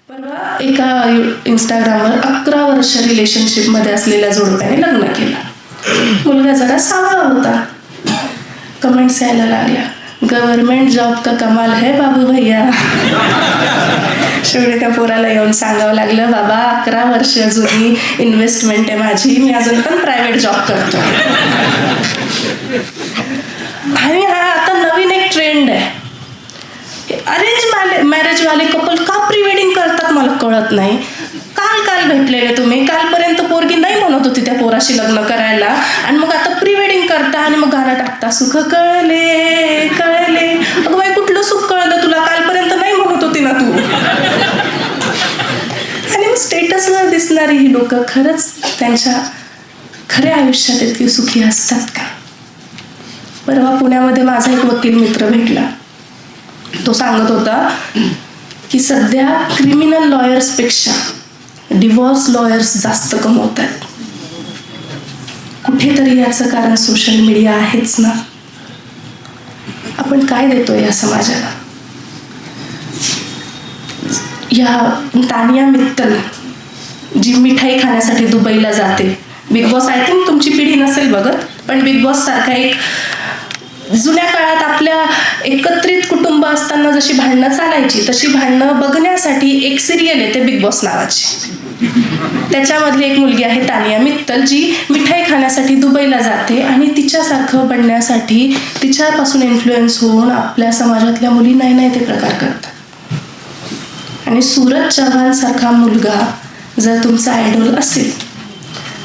परवा एका इंस्टाग्रामवर 11 वर्ष रिलेशनशिपमध्ये असलेल्या जोडप्याने लग्न केलं. मुलगा जरा सावळा होता. कमेंट्स यायला लागल्या, गव्हर्नमेंट जॉब का कमाल है बाबू भैया. शेवटी त्या पोराला येऊन सांगावं लागलं, बाबा 11 वर्ष जुनी इन्व्हेस्टमेंट आहे माझी, मी अजून पण प्रायव्हेट जॉब करतो. आणि हा आता नवीन एक ट्रेंड आहे, अरेंज मॅरेज वाले कपल का प्री वेडिंग करतात मला कळत नाही. काल भेटलेले तुम्ही, कालपर्यंत पोरगी नाही म्हणत होती त्या पोराशी लग्न करायला, आणि मग आता प्री वेडिंग करता आणि मग गाणं टाकता, सुख कळले कळले. अगं बाई, कुठलं सुख कळलं तुला? कालपर्यंत नाही म्हणत होती ना तू. आणि मग स्टेटसवर दिसणारी ही लोक खरंच त्यांच्या खऱ्या आयुष्यात इतकी सुखी असतात का? परवा पुण्यामध्ये माझा एक वकील मित्र भेटला. तो सांगत होता की सध्या क्रिमिनल लॉयर्सपेक्षा डिवोर्स लॉयर्स जास्त कमवतात. कुठेतरी याचं कारण सोशल मीडिया आहेच ना. आपण काय देतोय या समाजाला? या तानिया मित्तल जी मिठाई खाण्यासाठी दुबईला जाते, बिग बॉस आय थिंक तुमची पिढी नसेल बघत, पण बिग बॉस सारखा एक जुन्या काळात आपल्या एकत्रित कुटुंब असताना जशी भांडणं चालायची तशी भांडणं बघण्यासाठी एक सिरियल येते बिग बॉस नावाची. त्याच्यामधली एक मुलगी आहे तानिया मित्तल, जी मिठाई खाण्यासाठी दुबईला जाते आणि तिच्यासारखं बनण्यासाठी तिच्यापासून इन्फ्लुएन्स होऊन आपल्या समाजातल्या मुली नाही ते प्रकार करतात. आणि सूरज चव्हाण सारखा मुलगा जर तुमचा आयडॉल असेल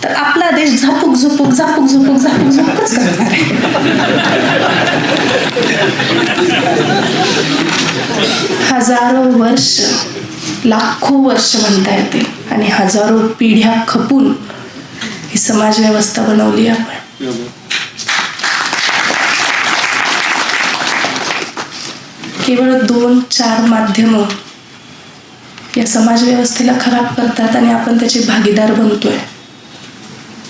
तर आपला देश झापूक झुपूकच करणार आहे. हजारो वर्ष, लाखो वर्ष म्हणता येते, आणि हजारो पिढ्या खपून ही समाज व्यवस्था बनवली आपण. केवळ 2-4 माध्यमं या समाज व्यवस्थेला खराब करतात आणि आपण त्याचे भागीदार बनतोय.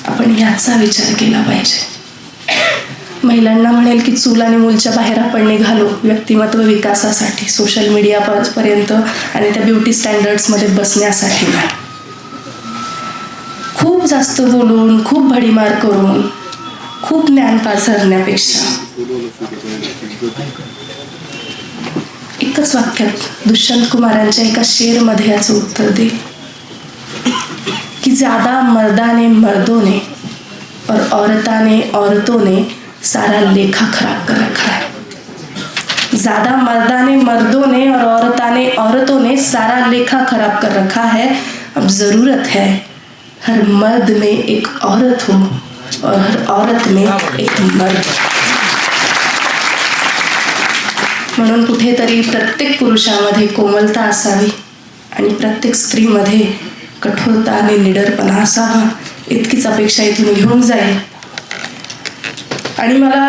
आपण याचा विचार केला पाहिजे. महिलांना म्हणेल की चूल आणि मूलच्या बाहेर आपण निघालो व्यक्तिमत्व विकासासाठी, सोशल मीडिया पर्यंत आणि त्या ब्युटी स्टँडर्ड्समध्ये बसण्यासाठी नाही. खूप जास्त बोलून, खूप भडीमार करून, खूप ज्ञान पाझरण्यापेक्षा एकच वाक्यात दुष्यंत कुमारांच्या एका शेरमध्ये याचं उत्तर दे कि ज्यादा मर्दाने मर्दों ने और औरतों ने सारा लेखा खराब कर रखा है. ज्यादा मर्दाने मर्दों ने और औरतों ने सारा लेखा खराब कर रखा है. अब जरूरत है हर मर्द में एक औरत हो और हर औरत में एक मर्द. म्हणून कुठेतरी प्रत्येक पुरुषामध्ये कोमलता असावी आणि प्रत्येक स्त्रीमध्ये कठोरता आणि निडरपणा असावा, इतकीच अपेक्षा इथून घेऊन जाईल. आणि मला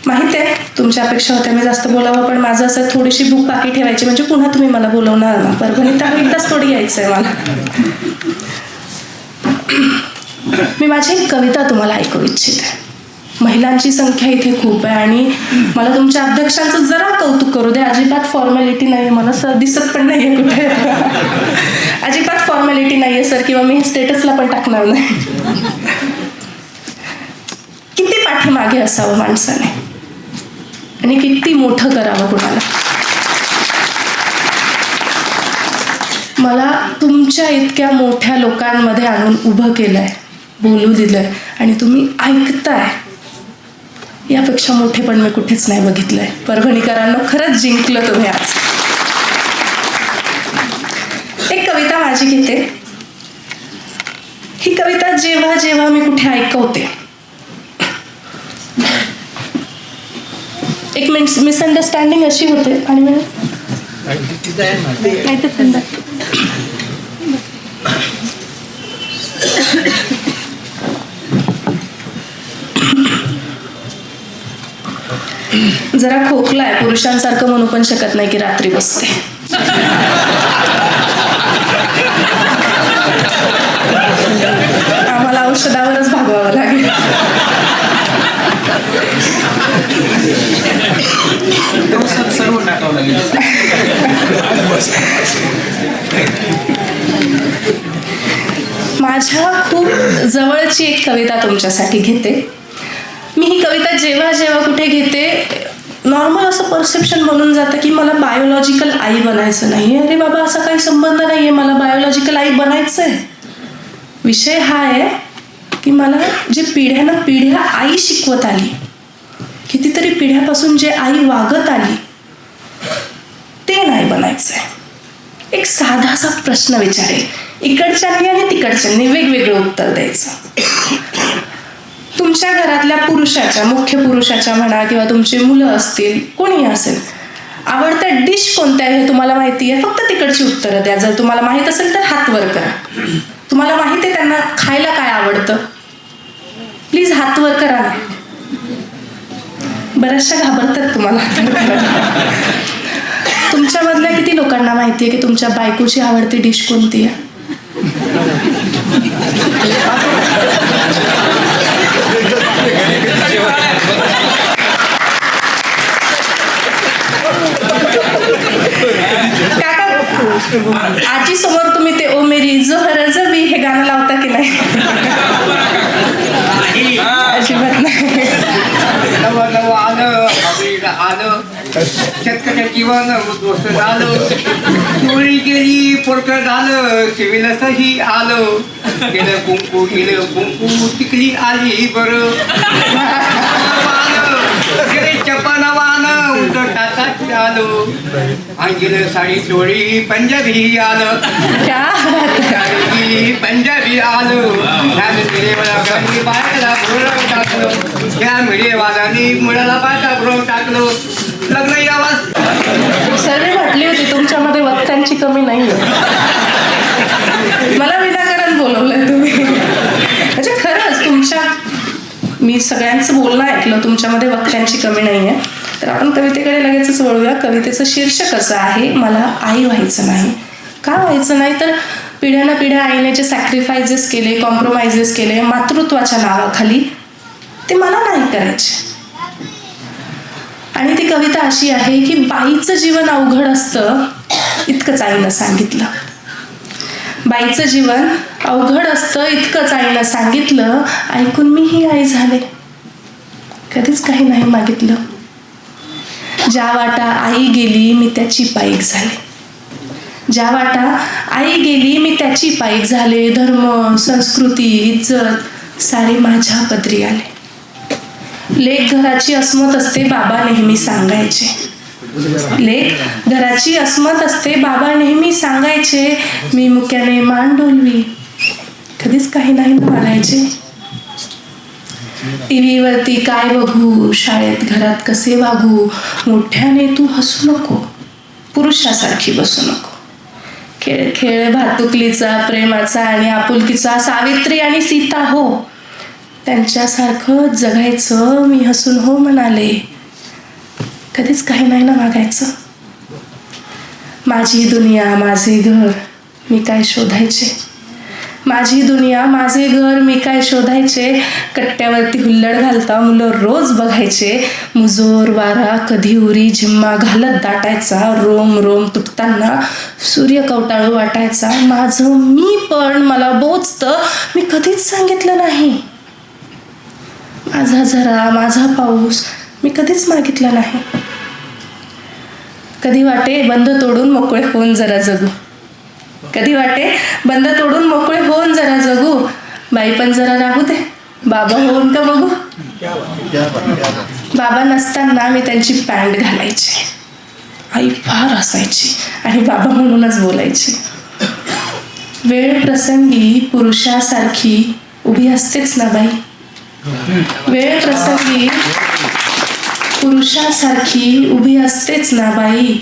माहिती आहे तुमच्या अपेक्षा होत्या मी जास्त बोलावं, पण माझं असं थोडीशी भूक बाकी ठेवायची, म्हणजे पुन्हा तुम्ही मला बोलवणार ना. परभणी तर एकदाच थोडी यायचं आहे मला. मी माझी एक कविता तुम्हाला ऐकू इच्छिते. महिलांची संख्या इथे खूप आहे आणि मला तुमच्या अध्यक्षांचं जरा कौतुक करू दे. अजिबात फॉर्मॅलिटी नाही, मला सर दिसत पण नाही आहे कुठे. अजिबात फॉर्मॅलिटी नाही आहे सर, किंवा मी स्टेटसला पण टाकणार नाही. किती पाठीमागे असावं माणसाने आणि किती मोठं करावं कुणाला. मला तुमच्या इतक्या मोठ्या लोकांमध्ये आणून उभं केलंय, बोलू दिलंय आणि तुम्ही ऐकताय, यापेक्षा मोठे पण मी कुठेच नाही बघितलंय. परभणीकरांना खरंच जिंकलं तुम्ही आज. एक कविता माझी घेते. ही कविता जेव्हा जेव्हा मी कुठे ऐकवते, एक मिसअंडरस्टँडिंग अशी होते आणि जरा खोकला आहे, पुरुषांसारखं म्हणू पण शकत नाही की रात्री बसते. आम्हाला औषधावरच भागवावं लागेल. सर्व टाकावं लागेल. माझ्या खूप जवळची एक कविता तुमच्यासाठी घेते. मी ही कविता जेव्हा जेव्हा कुठे घेते नॉर्मल असं परसेप्शन बनून जातं की मला बायोलॉजिकल आई बनायचं नाही. अरे बाबा, असा काही संबंध नाही आहे, मला बायोलॉजिकल आई बनायचं आहे. विषय हा आहे की मला जे पिढ्यानं पिढ्या आई शिकवत आली, कितीतरी पिढ्यापासून जे आई वागत आली, ते नाही बनायचं आहे. एक साधासा प्रश्न विचारेल, इकडच्यांनी आणि तिकडच्यांनी वेगवेगळं उत्तर द्यायचं. तुमच्या घरातल्या पुरुषाच्या, मुख्य पुरुषाच्या म्हणा किंवा तुमचे मुलं असतील, कोणी असेल, आवडत्या डिश कोणत्या आहे हे तुम्हाला माहिती आहे, फक्त तिकडची उत्तरं द्या. जर तुम्हाला माहीत असेल तर हात वर करा. तुम्हाला माहिती आहे त्यांना खायला काय आवडतं, प्लीज हात वर करा ना. बऱ्याचशा घाबरतात तुम्हाला. तुमच्यामधल्या किती लोकांना माहिती आहे की तुमच्या बायकोची आवडती डिश कोणती आहे? आजी समोर तुम्ही ते ओ मेरी जोहर जबी हे गाणं लावता की नाही? अजिबात नाही. आलं शेतकऱ्या जीवन उद्ध्वस्त झालं, चोरी गेली पोरकं झालं, सिव्हिलसही आलं, गेलं कुंकू टिकली आली बरं, गेले चपन वान उदटात आलो, आणि गेलं साडी चोरी पंजाबी आलं, साडी पंजाबी आलं, बायला भुरं टाकलं, त्या मिळेवादानी मुळाला बायला भुरं टाकलं, लग्न यावं. सर्वे म्हटली होती तुमच्यामध्ये वक्त्यांची कमी नाही आहे. मला विनाकारण बोलवलंय तुम्ही. म्हणजे खरंच मी सगळ्यांचं बोलणं ऐकलं, तुमच्यामध्ये वक्त्यांची कमी नाही आहे. तर आपण कवितेकडे लगेचच वळूया. कवितेचं शीर्षक असं आहे, मला आई व्हायचं नाही. का व्हायचं नाही? तर पिढ्यानं पिढ्या आईने जे सॅक्रिफायसेस केले, कॉम्प्रोमाइजेस केले मातृत्वाच्या नावाखाली, ते मला नाही करायचे. आणि ती कविता अशी आहे की बाईचं जीवन अवघड असतं इतकंच आईनं सांगितलं. बाईचं जीवन अवघड असतं इतकंच आईनं सांगितलं. ऐकून मीही आई झाले, कधीच काही नाही मागितलं. ज्या वाटा आई गेली मी त्याची पाईक झाले, ज्या वाटा आई गेली मी त्याची पाईक झाले. धर्म, संस्कृती, इज्जत सारे माझ्या पदरी आले. लेक घराची अस्मत असते बाबा नेहमी सांगायचे, लेक घराची अस्मत असते बाबा नेहमी सांगायचे. मी मुक्याने मान डोलवी, कधीच काही नाही मागायचे. टीव्ही वरती काय बघू, शाळेत घरात कसे वागू, मोठ्याने तू हसू नको, पुरुषासारखी बसू नको. खेळ खेळ भातुकलीचा, प्रेमाचा आणि आपुलकीचा, सावित्री आणि सीता हो, त्यांच्यासारखं जगायचं मी हसून हो म्हणाले. कधीच काही नाही ना मागायचं. माझी दुनिया माझे घर मी काय शोधायचे, माझी दुनिया माझे घर मी काय शोधायचे. कट्ट्यावरती हुल्लड घालता मुलं रोज बघायचे. मुजोर वारा कधी उरी झिम्मा घालत दाटायचा. रोम रोम तुटताना सूर्य कवटाळू वाटायचा. माझं मी पण मला बोचतं मी कधीच सांगितलं नाही. माझा झरा माझा पाऊस मी कधीच मागितला नाही. कधी वाटे बंद तोडून मोकळे होऊन जरा जगू, कधी वाटे बंद तोडून मोकळे होऊन जरा जगू. बाई पण जरा राहू दे, बाबा होऊन का बघू. बाबा नसताना मी त्यांची पॅन्ट घालायची. आई फार हसायची आणि बाबा म्हणूनच बोलायची. वेळ प्रसंगी पुरुषासारखी उभी असतेच ना बाई, वेळ प्रसंगी पुरुषासारखी उभी असतेच ना बाई.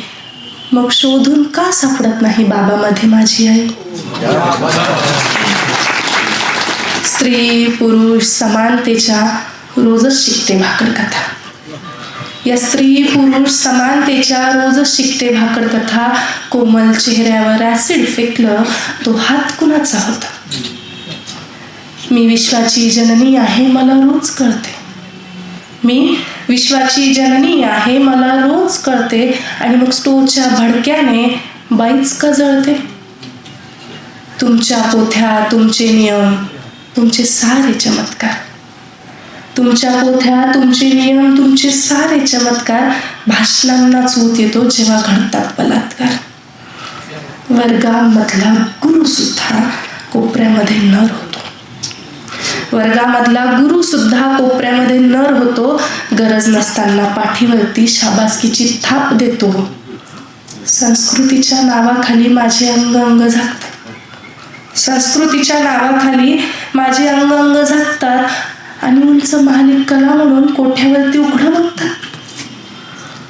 मग शोधून का सापडत नाही बाबामध्ये माझी आई. स्त्री पुरुष समानतेच्या रोजच शिकते भाकड कथा. या स्त्री पुरुष समानतेच्या रोजच शिकते भाकड कथा. कोमल चेहऱ्यावर ऍसिड फेकलं, तो हात कुणाचा होता. मी विश्वाची जननी आहे मला रोज कळते, मी विश्वाची जननी आहे मला रोज कळते. आणि मग स्टोवच्या भडक्याने बाईच का जळते. तू तुमच्या पोथ्या, तुमचे नियम, तुमचे सारे चमत्कार. तुमच्या पोथ्या, तुमचे नियम, तुमचे सारे चमत्कार. भाषणांना चूत येतो जेव्हा घडतात बलात्कार. वर्गामधला गुरु सुद्धा कोपऱ्यामध्ये नर होतो. वर्गामधला गुरु सुद्धा कोपऱ्यामध्ये नर होतो. गरज नसताना पाठीवरती शाबासकीची थाप देतो. संस्कृतीच्या नावाखाली माझे अंग अंग झाकतात. संस्कृतीच्या नावाखाली माझे अंग अंग झाकतात आणि उंच महालिक कला म्हणून कोठ्यावरती उघडं बघतात.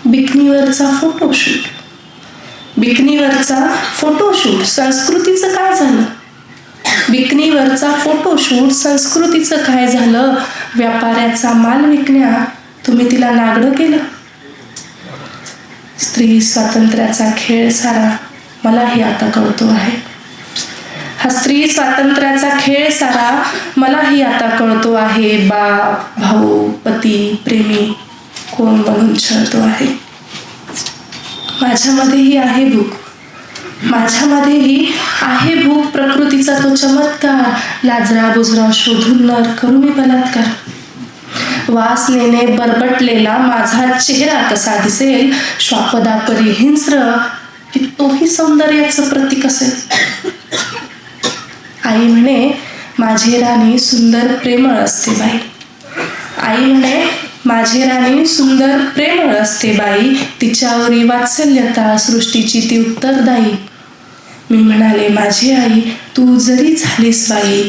बिकनीवरचा फोटोशूट, बिकनीवरचा फोटोशूट संस्कृतीचं काय झालं? बिकनीवरचा फोटोशूट संस्कृतीचं काय झालं? व्यापाऱ्याचा माल विकण्यात तुम्ही तिला नागडं केलं. स्त्री स्वातंत्र्याचा खेळ सारा मलाही आता कळतो आहे. हा स्त्री स्वातंत्र्याचा खेळ सारा मलाही आता कळतो आहे. बाप, भाऊ, पती, प्रेमी कोण म्हणून छळतो आहे. माझ्यामध्येही आहे भूक, माझ्यामध्येही आहे भूक. प्रकृतीचा तो चमत्कार. लाजरा बुजरा शोधून नर करू मी बलात्कार. वासनेने बरबटलेला माझा चेहरा कसा दिसेल? श्वापदा परी हिंस्र की तोही सौंदर्याचं प्रतीक असेल. आई म्हणे माझी राणी सुंदर प्रेमळ असते बाई. आई म्हणे माझी राणी सुंदर प्रेमळ असते बाई. तिच्यावरी वात्सल्यता सृष्टीची ती उत्तरदायी. मी म्हणाले माझी आई तू जरी झालीस बाई,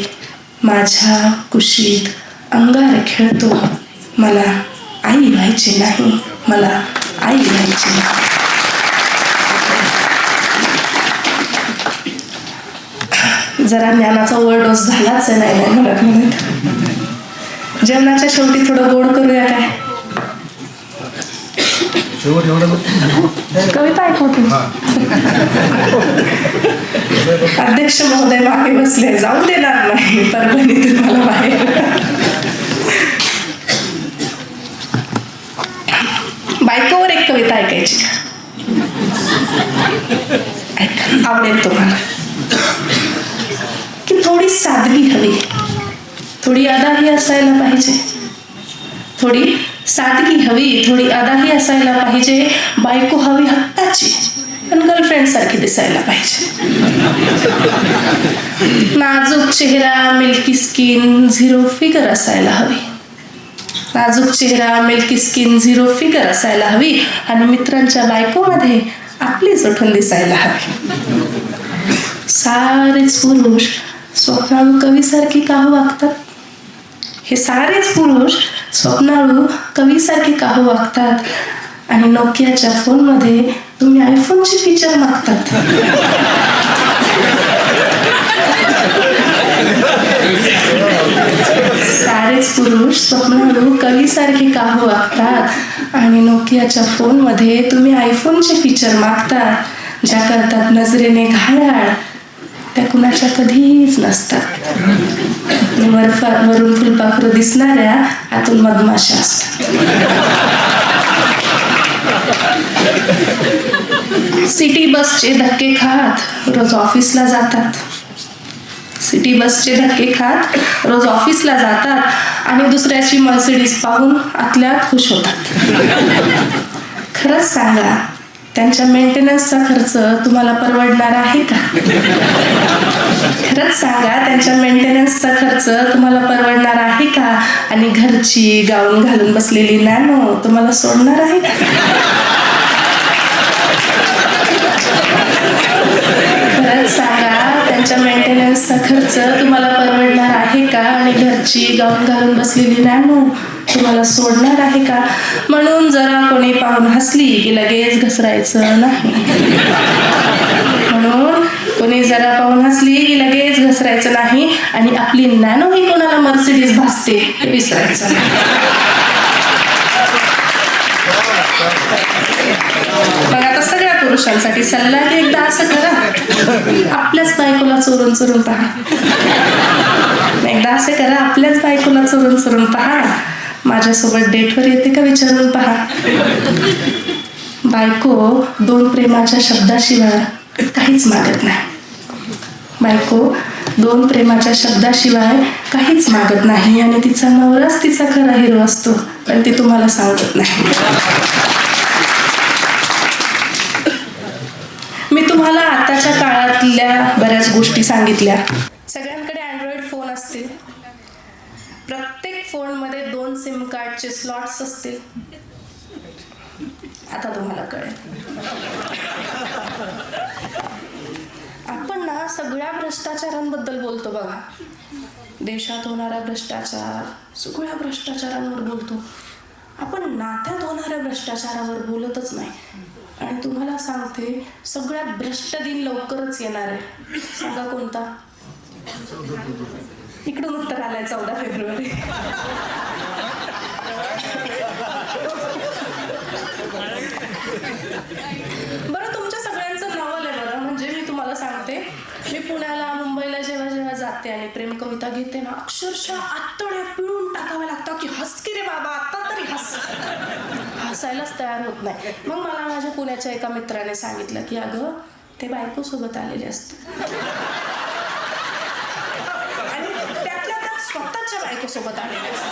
माझ्या कुशीत अंगार खेळतो. मला आई व्हायची नाही, मला आई व्हायची नाही. जरा ज्ञानाचा ओव्हरडोस झालाच आहे. नाही म्हणत म्हणत जेवणाच्या शेवटी थोडं गोड करूया काय? कविता ऐकवतो. अध्यक्ष महोदय मागे बसले, जाऊ देणार नाही परभणीतून मला बाहेर. बायकोवर एक कविता ऐकायची का? आवडेल तुम्हाला की थोडी सादगी हवी, थोडी अदाही असायला पाहिजे. थोडी सादगी हवी, थोडी अदाही असायला पाहिजे. बायको हवी हक्काची, पण गर्लफ्रेंड सारखी दिसायला पाहिजे. नाजूक चेहरा, मिल्की स्किन, झिरो फिगर असायला हवी. नाजूक चेहरा, मिल्की स्किन, झिरो फिगर असायला हवी. आणि मित्रांच्या बायकोमध्ये आपलीच उठून दिसायला हवी. सारेच पुरुष स्वप्नाळू कवीसारखी का वागतात? हे सारेच पुरुष स्वप्नाळू कवीसारखी का वागतात? आणि नोकियाच्या फोनमध्ये तुम्ही आयफोनची फीचर मागतात. सारेच पुरुष स्वप्नाळू कवीसारखी का वागतात आणि नोकियाच्या फोनमध्ये तुम्ही आयफोनचे फीचर मागतात. ज्या करतात नजरेने घायाळ त्या कुणाच्या कधीच नसतात. वरून फुलपाखरू दिसणाऱ्या आतून मधमाशा असतात. सिटी बसचे धक्के खात रोज ऑफिसला जातात. सिटी बसचे धक्के खात रोज ऑफिसला जातात आणि दुसऱ्याची मर्सिडीज पाहून आतल्यात खुश होतात. खरंच सांगा, त्यांच्या मेंटेनन्सचा खर्च तुम्हाला परवडणार आहे का? खरंच सांगा, त्यांच्या मेंटेनन्सचा खर्च तुम्हाला परवडणार आहे का? आणि घरची गाऊन घालून बसलेली नॅनो तुम्हाला सोडणार आहे का? खरंच सांगा, त्यांच्या मेंटेनन्सचा खर्च तुम्हाला परवडणार आहे का? आणि घरची गाऊन घालून बसलेली नॅनो तुम्हाला सोडणार आहे का? म्हणून जरा कोणी पाहून हसली की लगेच घसरायचं नाही. म्हणून कोणी जरा पाहून हसली की लगेच घसरायचं नाही. आणि आपली नॅनो ही कोणाला मर्सिडीज भासते हे विसरायचं नाही. मग आता सगळ्या पुरुषांसाठी सल्ला की एकदा असं करा, आपल्याच बायकोला चोरून चोरून पहा. एकदा असं करा, आपल्याच बायकोला चोरून चोरून पहा. माझ्यासोबत डेटवर येते का विचारून पहा. बायको दोन प्रेमाच्या शब्दाशिवाय काहीच मागत नाही. बायको 2 प्रेमाच्या शब्दाशिवाय काहीच मागत नाही आणि तिचा नवराच तिचा खरा हिरो असतो, पण ती तुम्हाला सांगत नाही. मी तुम्हाला आताच्या काळातल्या बऱ्याच गोष्टी सांगितल्या. सगळ्यांकडे अँड्रॉइड फोन असतील. प्रत्येक फोनमध्ये 2 सिम कार्डचे स्लॉट्स असतील. आता तुम्हाला कळेल. आपण ना सगळ्या भ्रष्टाचारांबद्दल बोलतो बघा. देशात होणारा भ्रष्टाचार, सगळ्या भ्रष्टाचारांवर बोलतो. आपण नात्यात होणाऱ्या भ्रष्टाचारावर बोलतच नाही. आणि तुम्हाला सांगते, सगळ्यात भ्रष्ट दिन लवकरच येणार आहे. सांगा कोणता? इकडून उत्तर आलंय 14 फेब्रुवारी. बरं, तुमच्या सगळ्यांचं नवल आहे बरं. म्हणजे मी तुम्हाला सांगते, मी पुण्याला मुंबईला जेव्हा जेव्हा जाते आणि प्रेम कविता घेते ना, अक्षरशः आत्तड्या पिळून टाकाव्या लागतात की हस की रे बाबा, आता तरी हस. हसायलाच तयार होत नाही. मग मला माझ्या पुण्याच्या एका मित्राने सांगितलं की अगं, ते बायको सोबत आलेले असते आणि त्यातल्या त्यात स्वतःच्या बायको सोबत आलेले असते.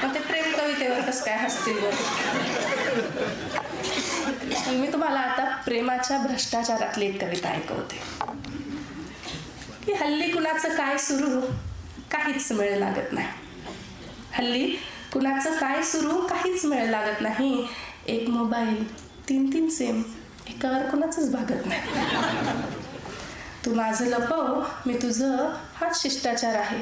मग ते प्रेम कवितेवर कसं काय हसतील बरं. मी तुम्हाला आता प्रेमाच्या भ्रष्टाचारातली एक कविता ऐकवते की हल्ली कुणाचं काय सुरू, काहीच मेळ लागत नाही. हल्ली कुणाचं काय सुरू, काहीच मेळ लागत नाही. एक मोबाईल, 3 सिम, एकावर कुणाचंच भागत नाही. तू माझं लपव, मी तुझं, हाच शिष्टाचार आहे.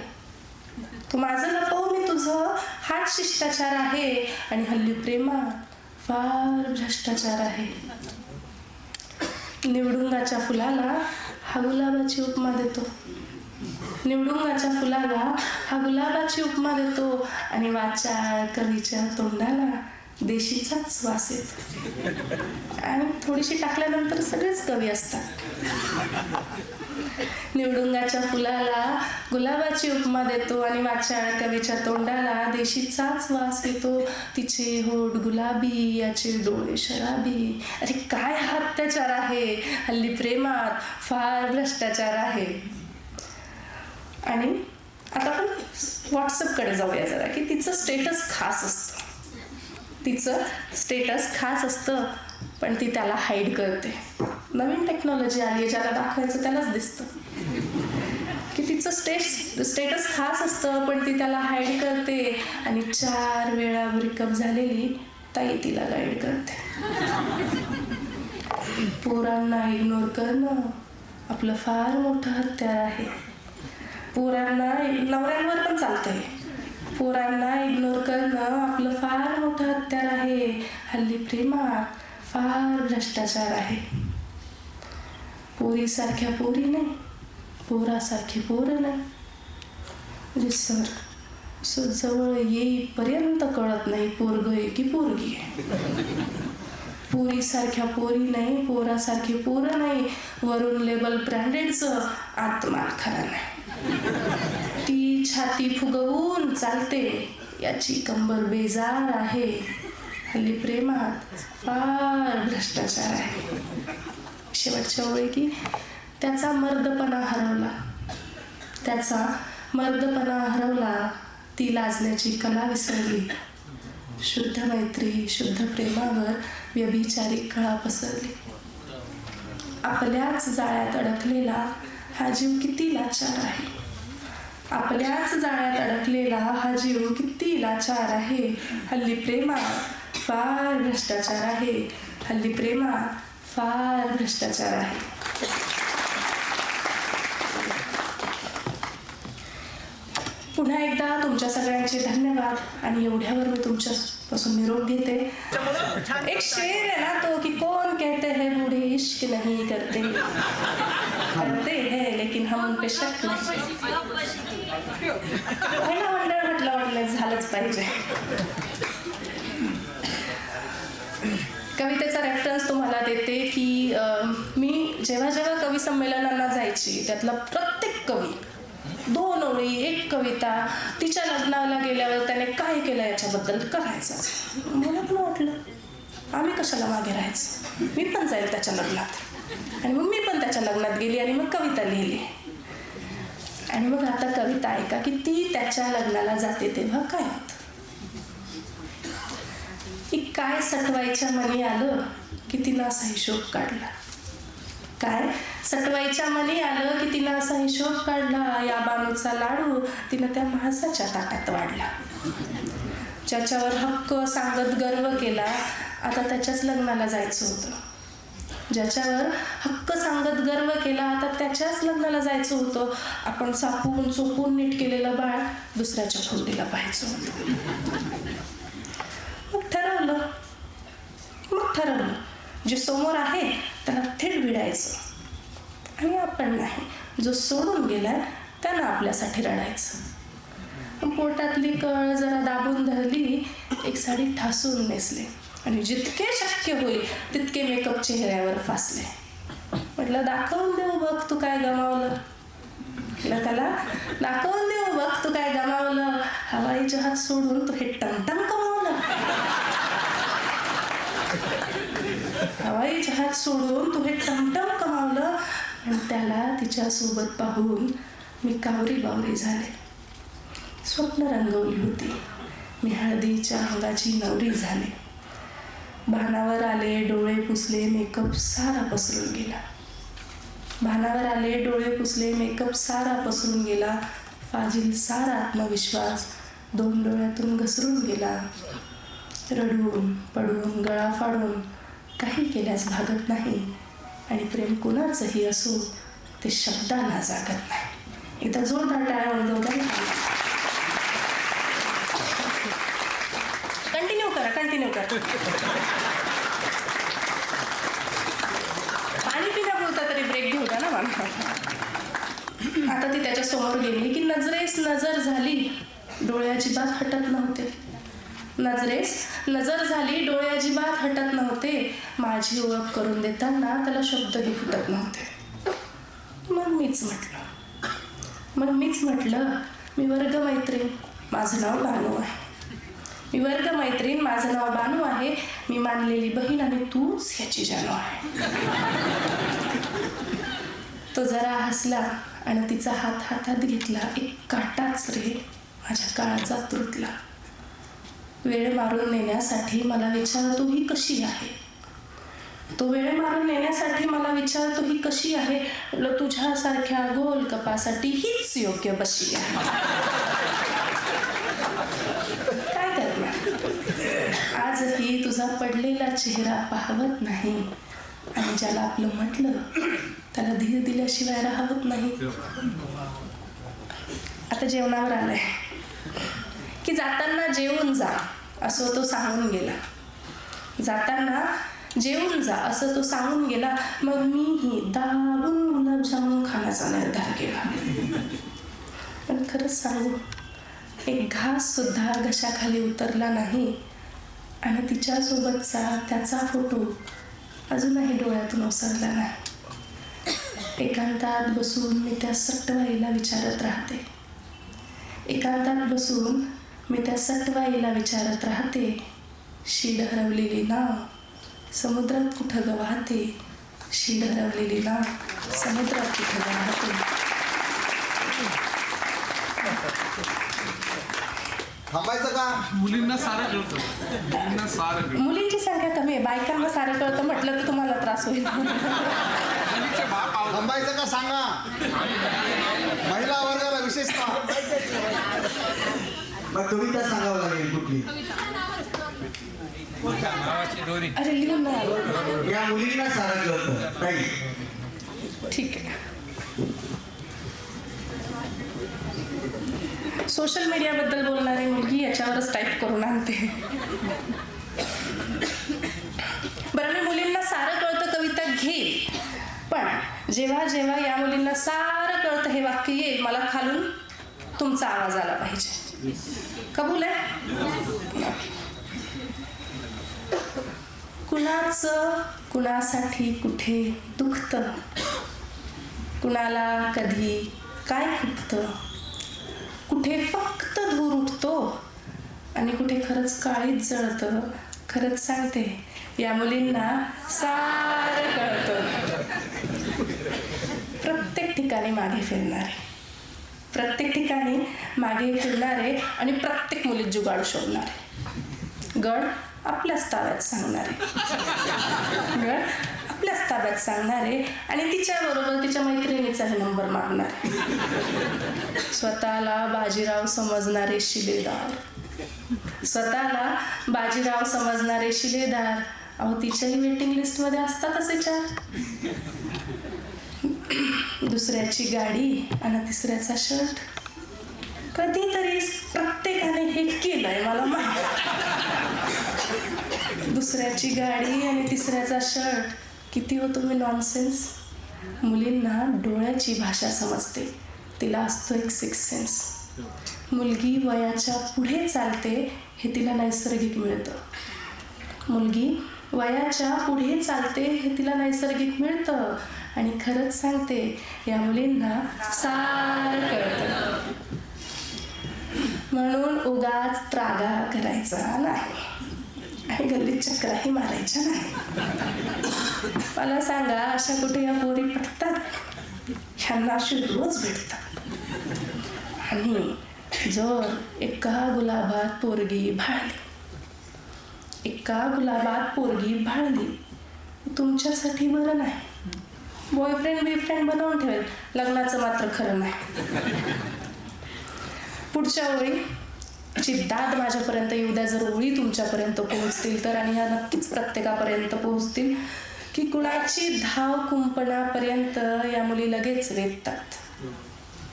तू माझं लपव, मी तुझं, हाच शिष्टाचार आहे. आणि हल्ली प्रेमात फार भ्रष्टाचार आहे. निवडुंगाच्या फुलाला हा गुलाबाची उपमा देतो. निवडुंगाच्या फुलाला हा गुलाबाची उपमा देतो आणि वाचाळ कवीच्या तोंडाला देशीचाच वास येतो. आणि थोडीशी टाकल्यानंतर सगळेच कवी असतात. निवडुंगाच्या फुलाला गुलाबाची उपमा देतो आणि वाचाळ कवीच्या तोंडाला देशीचाच वास येतो. तिचे होठ गुलाबी, याचे डोळे शराबी. अरे काय हा अत्याचार आहे. हल्ली प्रेमात फार भ्रष्टाचार आहे. आणि आता आपण व्हॉट्सअपकडे जाऊया जरा, की तिचं स्टेटस खास असतं. तिचं स्टेटस खास असतं, पण ती त्याला हाईड करते. नवीन टेक्नॉलॉजी आली आहे, ज्याला दाखवायचं त्यालाच दिसतं. की तिचं स्टेटस खास असतं, पण ती त्याला हाईड करते. आणि 4 वेळा ब्रेकअप झालेली ताई तिला गाईड करते. पोरांना इग्नोर करणं आपलं फार मोठं हत्यार आहे. पोरांना, नवऱ्यांवर पण चालतंय. पोरांना इग्नोर करणं आपलं फार मोठं हत्यार आहे. हल्ली प्रेमात फार भ्रष्टाचार आहे. पोरीसारख्या पोरी नाही, पोरासारखी पोरं नाही. म्हणजे सर जवळ येईपर्यंत कळत नाही पोरग आहे की पोरगी आहे. पोरीसारख्या पोरी नाही, पोरासारखी पोरं नाही. वरून लेबल ब्रँडेडचं, आतमाल खरा नाही. ती छाती फुगवून चालते, याची कंबर बेजार आहे. हल्ली प्रेमात फार भ्रष्टाचार आहे. शेवटच्या ओळी की त्याचा मर्दपणा हरवला, त्याचा मर्दपणा हरवला. ती लाजण्याची कला विसरली. शुद्ध मैत्री, शुद्ध प्रेमावर व्यभिचारिक कळा पसरली. आपल्याच जाळ्यात अडकलेला हा जीव किती लाचार आहे. आपल्याच जाळ्यात अडकलेला हा जीव किती लाचार आहे. हल्ली प्रेमात फार भ्रष्टाचार आहे. हल्ली प्रेमात फार भ्रष्टाचार आहे. पुन्हा एकदा तुमच्या सगळ्यांचे धन्यवाद. आणि एवढ्यावर मी तुमच्यापासून निरोप घेते. एक शेर आहे ना तो की कौन कहते हैं बूढ़े इश्क नहीं करते, करते हैं लेकिन हम उन पे शक नहीं. पहिला मंडळ म्हटलं झालंच पाहिजे. कवितेचा रेफरन्स तुम्हाला देते की मी जेव्हा जेव्हा कवी संमेलनांना जायची, त्यातला प्रत्येक कवी 2 ओळी, 1 कविता, तिच्या लग्नाला गेल्यावर त्याने काय केलं याच्याबद्दल करायचंच. मला पण वाटलं आम्ही कशाला मागे राहायचं, मी पण जाईल त्याच्या लग्नात. आणि मग मी पण त्याच्या लग्नात गेली आणि मग कविता लिहिली. आणि मग आता कविता ऐका की ती त्याच्या लग्नाला जाते तेव्हा काय होत की काय सटवायच्या मनी आलं की तिनं असा हिशोब काढला. काय सटवायच्या मनी आलं की तिनं असा हिशोब काढला. या बानूचा लाडू तिनं त्या माणसाच्या ताटात वाढला. ज्याच्यावर हक्क सांगत गर्व केला आता त्याच्याच लग्नाला जायचं होतं. ज्याच्यावर हक्क सांगत गर्व केला आता त्याच्याच लग्नाला जायचं होतं. आपण चापून चोपून नीट केलेलं बाळ दुसऱ्याच्या खोंडीला पाहायचं होतं. मग ठरवलं जे समोर आहे त्याला थेट भिडायचं आणि आपण नाही. जो सोडून गेलाय त्यानं आपल्यासाठी रडायचं. पोटातली कळ जरा दाबून धरली, एक साडी ठासून नेसली आणि जितके शक्य होईल तितके मेकअप चेहऱ्यावर फासले. म्हटलं दाखवून देऊ बघ तू काय गमावलं. त्याला दाखवून देऊ बघ तू काय गमावलं. हवाई जहाज सोडून तू हे टमटम कमावलं. हवाई जहाज सोडून तू हे टमटम कमावलं. आणि त्याला तिच्यासोबत पाहून मी कावरी बावरी झाले. स्वप्न रंगवली होती मी हळदीच्या अंगाची नवरी झाले. भानावर आले डोळे पुसले मेकअप सारा पसरून गेला. भानावर आले डोळे पुसले मेकअप सारा पसरून गेला. फाजील सारा आत्मविश्वास दोन डोळ्यातून घसरून गेला. रडून पडून गळा फाडून काही केल्यास भागत नाही. आणि प्रेम कुणाचंही असो ते शब्दाला जागत नाही. एकदा जोरदार टाळ्या वाजवून कंटिन्यू करा. पाणी पिण्या बोलता तरी ब्रेक घेऊ द्या ना मला. आता ती त्याच्या समोर गेली की नजरेस नजर झाली डोळे अजिबात हटत नव्हते. नजरेस नजर झाली डोळे अजिबात हटत नव्हते. माझी ओळख करून देताना त्याला शब्दही फुटत नव्हते. मग मीच म्हटलं मी वर्गमैत्रीण माझं नाव बानू आहे. मी वर्गमैत्रीण माझं नाव बानू आहे. मी मानलेली बहीण आणि तूच ह्याची जानू आहे. तो जरा हसला आणि तिचा हात हातात घेतला. एक काटाच रे माझ्या काळाचा तुटला. वेळ मारून नेण्यासाठी मला विचारतो ही कशी आहे. तो वेळ मारून नेण्यासाठी मला विचारतो ही कशी आहे. तुझ्यासारख्या गोल कपासाठी हीच योग्य बशी आहे. काय करणार आजही तुझा पडलेला चेहरा पाहवत नाही. आणि ज्याला आपलं म्हटलं त्याला धीर दिल्याशिवाय राहवत नाही. आता जेवणावर आलाय की जाताना जेवून जा असं तो सांगून गेला. जाताना जेवून जा असं तो सांगून गेला. मग मीही दाबून गुलाबजामुन खाण्याचा निर्धार केला. पण खरंच सांगू एक घास सुद्धा घशाखाली उतरला नाही. आणि तिच्यासोबतचा त्याचा फोटो अजूनही डोळ्यातून ओसरला नाही. एकांतात बसून मी त्या सटवाईला विचारत राहते. शीड हरवलेली नाव समुद्रात कुठं ग वाहते. शीड हरवलेली नाव समुद्रात कुठं ग वाहते. थांबायचं का. मुलींना सारं कळतं. मुलींची संख्या कमी आहे. बायकांना सारं कळतं म्हटलं तर तुम्हाला त्रास होईल. थांबायचं का सांगा. महिला वर्गाला विशेषतः मग कविता सांगावं लागेल कुठली. अरे लिहून नाही आलं. या मुलींना सारं कळतं ताई. ठीक आहे. सोशल मीडियाबद्दल बोलणारी मुलगी याच्यावरच टाईप करून आणते. बरं मी मुलींना सारं कळतं कविता घेईल. पण जेव्हा जेव्हा या मुलींना सारं कळतं हे वाक्य येईल मला खालून तुमचा आवाज आला पाहिजे. कबूल आहे. कुणाचं कुणासाठी कुठे दुखतं. कुणाला कधी काय खुपतं. कुठे फक्त धूर उठतो आणि कुठे खरंच काळीच जळतं. खरंच सांगते या मुलींना सारं कळतं. ठिकाणी मागे फिरणारे, प्रत्येक ठिकाणी मागे फिरणारे आणि प्रत्येक मुलीत जुगाड शोधणारे, गड आपल्याच ताब्यात सांगणारे, गड आपल्याच ताब्यात सांगणारे आणि तिच्याबरोबर तिच्या मैत्रिणीचाही नंबर मागणारे, स्वतःला बाजीराव समजणारे शिलेदार, स्वतःला बाजीराव समजणारे शिलेदार. अहो तिच्याही वेटिंग लिस्टमध्ये असतात असे 4. दुसऱ्याची गाडी आणि तिसऱ्याचा शर्ट. कधीतरी प्रत्येकाने हे केलंय मला माहिती. दुसऱ्याची गाडी आणि तिसऱ्याचा शर्ट. किती हो तुम्ही नॉनसेन्स. मुलींना डोळ्याची भाषा समजते, तिला असतो एक 6th सेन्स. मुलगी वयाच्या पुढे चालते हे तिला नैसर्गिक मिळतं, मुलगी वयाच्या पुढे चालते हे तिला नैसर्गिक मिळतं. आणि खरंच सांगते, या मुलींना सारं कळतं. म्हणून उगाच त्रागा करायचा नाही आणि गल्लीत चक्राही मारायच्या नाही. मला सांगा, अशा कुठे या पोरी पटतात? ह्यांना अशी रोज भेटतात. आणि जर एका गुलाबात पोरगी भाळली, एका गुलाबात पोरगी भाळली, तुमच्यासाठी बरं नाही. बॉयफ्रेंड बिफ्रेंड बनवून ठेवेल, लग्नाचं मात्र खरं नाही. पुढच्या ओळी दाद माझ्यापर्यंत येऊ द्या. जर ओळी तुमच्यापर्यंत पोहोचतील तर, आणि ह्या नक्कीच प्रत्येकापर्यंत पोहोचतील, की कुणाची धाव कुंपणापर्यंत या मुली लगेच वेधतात.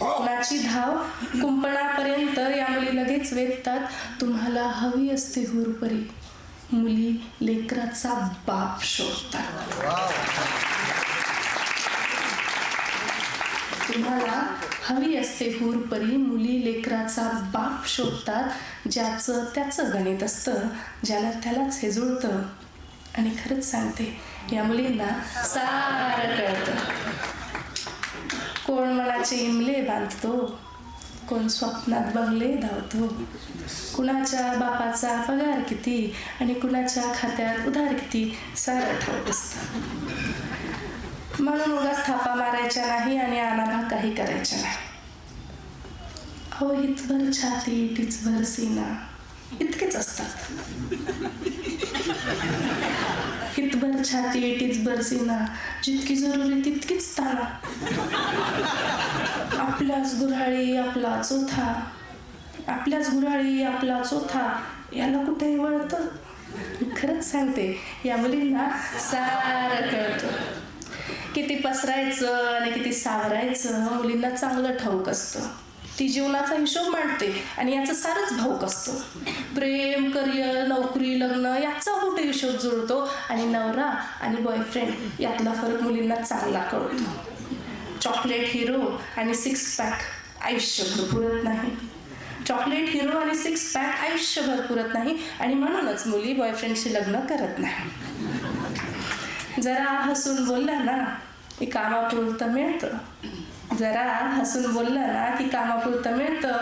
कुणाची धाव कुंपणापर्यंत या मुली लगेच वेधतात. तुम्हाला हवी असते हुरपरी, मुली लेकराचा बाप शोधतात. तुम्हाला हवी असते हुरपरी, मुली लेकराचा बाप शोधतात. ज्याचं त्याचं गणित असतं, ज्याला त्यालाच हे जुळतं. आणि खरंच सांगते, या मुलींना सारं कळतं. कोण मनाचे इमले बांधतो, कोण स्वप्नात बंगले धावतो, कुणाच्या बापाचा पगार किती आणि कुणाच्या खात्यात उधार किती सारं ठाऊक असतं. म्हणून उगाच थापा मारायच्या नाही आणि आनाभा काही करायच्या नाही. अहो हितभर छाती टिचभर सीना इतकेच असतात. हितभर छाती टिचभर सीना, जितकी जरुरी तितकीच ताना. आपल्याच गुऱ्हाळी आपला चोथा, आपल्याच गुऱ्हाळी आपला चोथा, याला कुठे वळतं. खरंच सांगते, या मुलींना सारं कळतं. किती पसरायचं आणि किती सावरायचं मुलींना चांगलं ठाऊक असतं. ती जीवनाचा हिशोब मांडते आणि याचं सारंच भाऊक असतं. प्रेम, करिअर, नोकरी, लग्न याचा कुठे हिशोब जुळतो आणि नवरा आणि बॉयफ्रेंड यातला फरक मुलींना चांगला कळतो. चॉकलेट हिरो आणि 6 पॅक आयुष्यभर पुरत नाही. चॉकलेट हिरो आणि 6 पॅक आयुष्यभर पुरत नाही. आणि म्हणूनच मुली बॉयफ्रेंडशी लग्न करत नाही. जरा हसून बोलला ना की कामापुरतं मिळतं, जरा हसून बोललं ना की कामापुरतं मिळतं.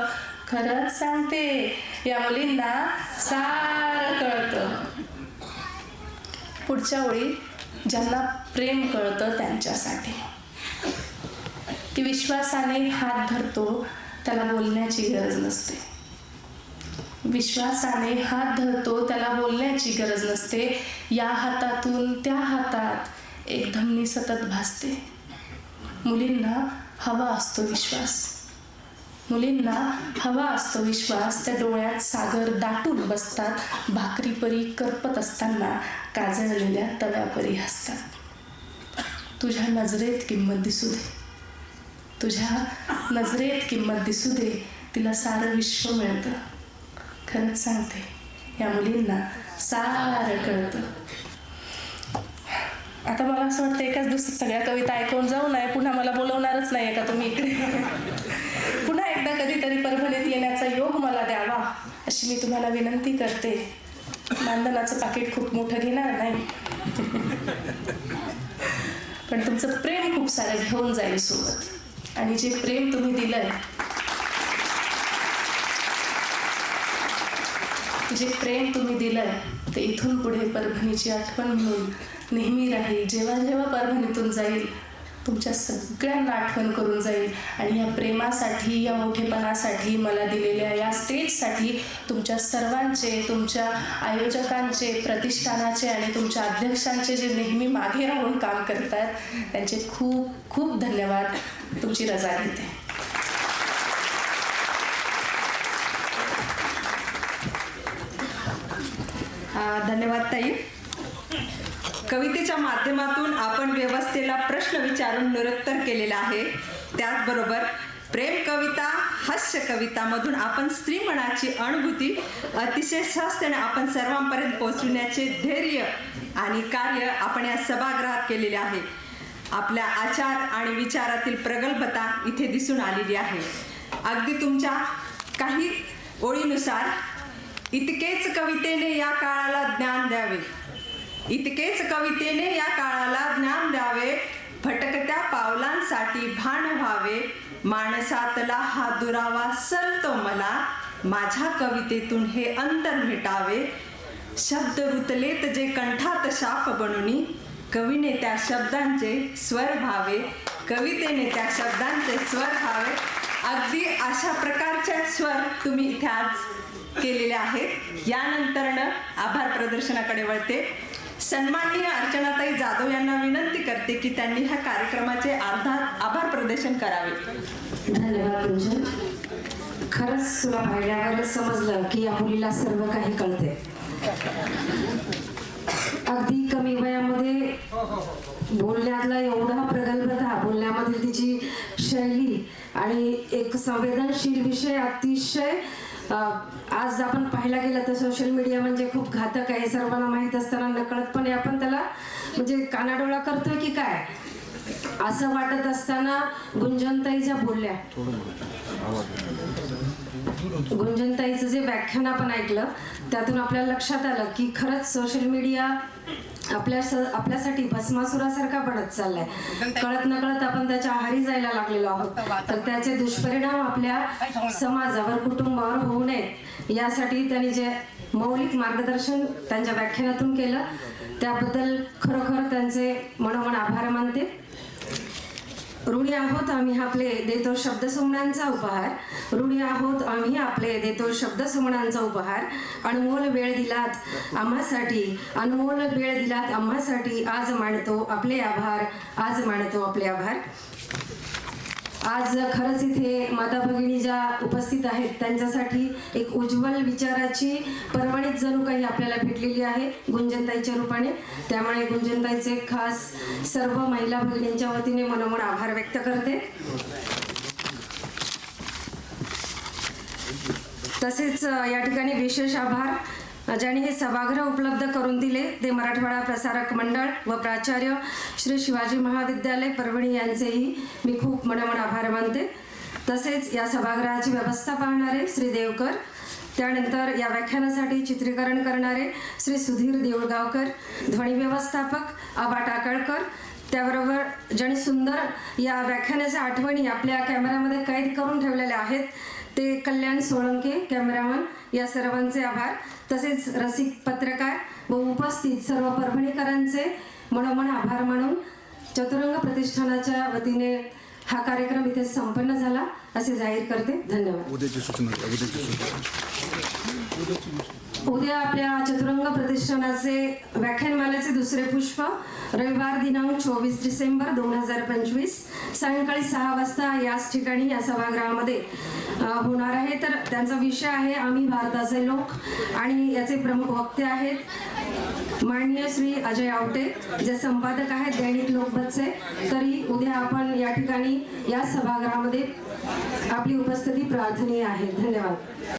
खरंच सांगते, या मुलींना सारं कळतं. पुढच्या ओळी ज्यांना प्रेम कळतं त्यांच्यासाठी, की विश्वासाने हात धरतो त्याला बोलण्याची गरज नसते. विश्वासाने हात धरतो त्याला बोलण्याची गरज नसते. या हातातून त्या हातात एक धमनी सतत भासते. मुलींना हवा असतो विश्वास, मुलींना हवा असतो विश्वास. त्या डोळ्यात सागर दाटून बसतात. भाकरीपरी करपत असताना काजळलेल्या तव्यापरी हसतात. तुझ्या नजरेत किंमत दिसू दे, तुझ्या नजरेत किंमत दिसू दे, तिला सारं विश्व मिळतं. खरंच सांगते, या मुलींना सारं कळतं. आता मला असं वाटतं एकाच दिवसात सगळ्या कविता ऐकून जाऊ नये, पुन्हा मला बोलवणारच नाही का तुम्ही इकडे. पुन्हा एकदा कधीतरी परभणीत येण्याचा योग मला द्यावा अशी मी तुम्हाला विनंती करते. मानधनाचं पाकिट खूप मोठं घेणार नाही, पण तुमचं प्रेम खूप सारं घेऊन जाईल सोबत. आणि जे प्रेम तुम्ही दिलंय, जे प्रेम तुम्ही दिलंय ते इथून पुढे परभणीची आठवण म्हणून नेहमी राहील. जेव्हा जेव्हा परभणीतून जाईल तुमच्या सगळ्यांना आठवण करून जाईल. आणि या प्रेमासाठी, या मोठेपणासाठी, मला दिलेल्या या स्टेजसाठी तुमच्या सर्वांचे, तुमच्या आयोजकांचे, प्रतिष्ठानाचे आणि तुमच्या अध्यक्षांचे जे नेहमी मागे राहून काम करत आहेत त्यांचे खूप खूप धन्यवाद. तुमची रजा घेते. धन्यवाद ताई. कवितेच्या माध्यमातून आपण व्यवस्थेला प्रश्न विचारून निरुत्तर केलेला आहे. त्याचबरोबर प्रेम कविता, हास्य कवितामधून आपण स्त्री मनाची अनुभूती अतिशय सहजतेने आपण सर्वांपर्यंत पोहोचविण्याचे धैर्य आणि कार्य आपण या सभागृहात केलेले आहे. आपल्या आचार आणि विचारातील प्रगल्भता इथे दिसून आलेली आहे. अगदी तुमच्या काही ओळीनुसार इतकेच कवितेने या काळाला ज्ञान द्यावे, इतकेच कवितेने या काळाला ज्ञान द्यावे, भटकत्या पावलांसाठी भान व्हावे, माणसातला हा दुरावा सरतो मला, माझ्या कवितेतून हे अंतर मिटावे, शब्द रुतलेत जे कंठात शाप बनूनी, कवीने त्या शब्दांचे स्वर व्हावे, कवितेने त्या शब्दांचे स्वर व्हावे. अगदी अशा प्रकारचे स्वर तुम्ही इथे आज केलेले आहेत. यानंतरनं आभार प्रदर्शनाकडे वळते. सन्माननीय अर्चनाताई जाधव यांना विनंती करते की त्यांनी ह्या कार्यक्रमाचे आभार प्रदर्शन करावे. धन्यवाद गुंजन. खरंच तुला पाहिल्यावर समजलं की या मुलीला सर्व काही कळते. अगदी कमी वयामध्ये बोलण्यातला एवढा प्रगल्भता, बोलण्यामधील तिची शैली आणि एक संवेदनशील विषय अतिशय आज आपण पाहायला गेलं तर सोशल मीडिया म्हणजे खूप घातक आहे. सर्वांना माहीत असताना नकळतपणे आपण त्याला म्हणजे कानाडोळा करतोय की काय असं वाटत असताना गुंजनताईच्या बोलल्या, गुंजनताईचं जे व्याख्यान आपण ऐकलं त्यातून आपल्याला लक्षात आलं की खरंच सोशल मीडिया आपल्यासाठी भस्मासुरासारखा बनत चाललाय. कळत नकळत आपण त्याच्या आहारी जायला लागलेलो आहोत. तर त्याचे दुष्परिणाम आपल्या समाजावर, कुटुंबावर होऊ नयेत यासाठी त्यांनी जे मौलिक मार्गदर्शन त्यांच्या व्याख्यानातून केलं त्याबद्दल खरोखर त्यांचे मनोमन आभार मानते. ऋणी आहोत आम्ही आपले देतो शब्दसुमनांचा उपहार, ऋणी आहोत आम्ही आपले देतो शब्दसुमनांचा उपहार. अनमोल वेळ दिलात आम्हासाठी, अनमोल वेळ दिलात आम्हासाठी, आज मानतो आपले आभार, आज मानतो आपले आभार. आज खरंच इथे माता भगिनी ज्या उपस्थित आहेत त्यांच्यासाठी एक उज्ज्वल विचाराची पर्वणीच जणू काही आपल्याला भेटलेली आहे गुंजनताईच्या रूपाने. त्यामुळे गुंजनताईचे खास सर्व महिला भगिनींच्या वतीने मनोमन आभार व्यक्त करते. तसेच या ठिकाणी विशेष आभार ज्यांनी हे सभागृह उपलब्ध करून दिले ते मराठवाडा प्रसारक मंडळ व प्राचार्य श्री शिवाजी महाविद्यालय परभणी यांचेही मी खूप मनोमन आभार मानते. तसेच या सभागृहाची व्यवस्था पाहणारे श्री देवकर, त्यानंतर या व्याख्यानासाठी चित्रीकरण करणारे श्री सुधीर देऊळगावकर, ध्वनी व्यवस्थापक आबा टाकळकर, त्याबरोबर ज्यांनी सुंदर या व्याख्यानाच्या आठवणी आपल्या कॅमेऱ्यामध्ये कैद करून ठेवलेल्या आहेत ते कल्याण सोळंके कॅमेरामन, या सर्वांचे आभार. तसेच रसिक पत्रकार व उपस्थित सर्व परभणीकरांचे मनोमन आभार मानून चतुरंग प्रतिष्ठानाच्या वतीने हा कार्यक्रम इथे संपन्न झाला असे जाहीर करते. धन्यवाद. उद्या आपल्या चतुरंग प्रतिष्ठानाचे व्याख्यानमालेचे दुसरे पुष्प रविवार दिनांक 24 डिसेंबर 2025 सायंकाळी 6 वाजता याच ठिकाणी या सभागृहामध्ये होणार आहे. तर त्यांचा विषय आहे आम्ही भारताचे लोक आणि याचे प्रमुख वक्ते आहेत माननीय श्री अजय आवटे जे संपादक आहेत दैनिक लोकमतचे. तरी उद्या आपण या ठिकाणी या सभागृहामध्ये आपली उपस्थिती प्रार्थनीय आहे. धन्यवाद.